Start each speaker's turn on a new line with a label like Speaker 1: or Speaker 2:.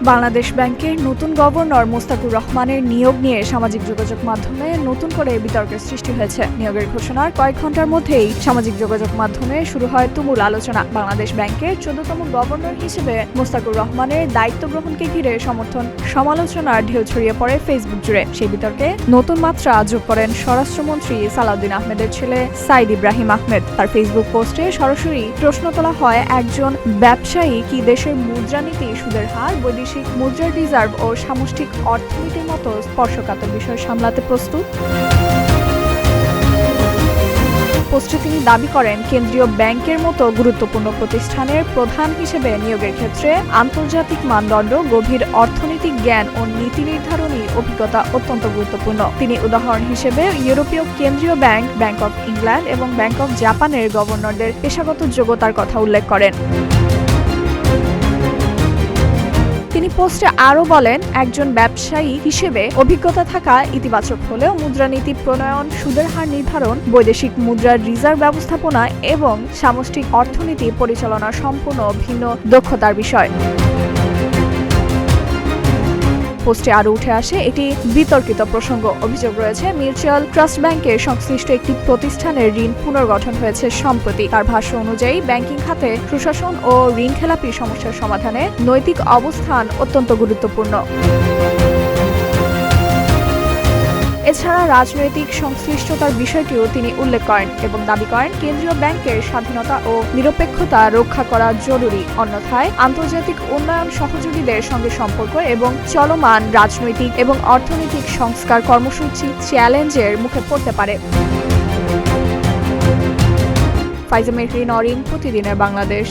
Speaker 1: বাংলাদেশ ব্যাংকের নতুন গভর্নর মোস্তাকুর রহমানের নিয়োগ নিয়ে সামাজিক যোগাযোগ মাধ্যমে নতুন করে বিতর্কের সৃষ্টি হয়েছে। নিয়োগের ঘোষণার কয়েক ঘন্টার মধ্যেই সামাজিক যোগাযোগ মাধ্যমে শুরু হয় তুমুল আলোচনা। বাংলাদেশ ব্যাংকের 14তম গভর্নর হিসেবে মোস্তাকুর রহমানের দায়িত্ব গ্রহণকে ঘিরে সমর্থন সমালোচনার ঢেউ ছড়িয়ে পড়ে ফেসবুক জুড়ে। সেই বিতর্কে নতুন মাত্রা যোগ করেন স্বরাষ্ট্রমন্ত্রী সালাউদ্দিন আহমেদের ছেলে সাইদ ইব্রাহিম আহমেদ। তার ফেসবুক পোস্টে সরাসরি প্রশ্ন তোলা হয়, একজন ব্যবসায়ী কি দেশের মুদ্রানীতি, সুদের হার, বৈদেশিক মুদ্রার রিজার্ভ ও সামষ্টিক অর্থনীতির মতো স্পর্শকাতর বিষয় সামলাতে প্রস্তুত? পোস্টে তিনি দাবি করেন, কেন্দ্রীয় ব্যাংকের মতো গুরুত্বপূর্ণ প্রতিষ্ঠানের প্রধান হিসেবে নিয়োগের ক্ষেত্রে আন্তর্জাতিক মানদণ্ড, গভীর অর্থনৈতিক জ্ঞান ও নীতি নির্ধারণী অভিজ্ঞতা অত্যন্ত গুরুত্বপূর্ণ। তিনি উদাহরণ হিসেবে ইউরোপীয় কেন্দ্রীয় ব্যাংক, ব্যাংক অব ইংল্যান্ড এবং ব্যাংক অব জাপানের গভর্নরদের পেশাগত যোগ্যতার কথা উল্লেখ করেন। তিনি পোস্টে আরও বলেন, একজন ব্যবসায়ী হিসেবে অভিজ্ঞতা থাকা ইতিবাচক হলেও মুদ্রানীতি প্রণয়ন, সুদের হার নির্ধারণ, বৈদেশিক মুদ্রার রিজার্ভ ব্যবস্থাপনা এবং সামষ্টিক অর্থনীতি পরিচালনা সম্পূর্ণ ভিন্ন দক্ষতার বিষয়। পোস্টে আরও উঠে আসে এটি বিতর্কিত প্রসঙ্গ। অভিযোগ রয়েছে, মিউচুয়াল ট্রাস্ট ব্যাংকের সংশ্লিষ্ট একটি প্রতিষ্ঠানের ঋণ পুনর্গঠন হয়েছে সম্প্রতি। তার ভাষ্য অনুযায়ী ব্যাংকিং খাতে সুশাসন ও ঋণখেলাপি সমস্যার সমাধানে নৈতিক অবস্থান অত্যন্ত গুরুত্বপূর্ণ। এছাড়া রাজনৈতিক সংশ্লিষ্টতার বিষয়টিও তিনি উল্লেখ করেন এবং দাবি করেন, কেন্দ্রীয় ব্যাংকের স্বাধীনতা ও নিরপেক্ষতা রক্ষা করা জরুরি, অন্যথায় আন্তর্জাতিক উন্নয়ন সহযোগীদের সঙ্গে সম্পর্ক এবং চলমান রাজনৈতিক এবং অর্থনৈতিক সংস্কার কর্মসূচি চ্যালেঞ্জের মুখে পড়তে পারে। ফাইজা মেহরিন, প্রতিদিনের বাংলাদেশ।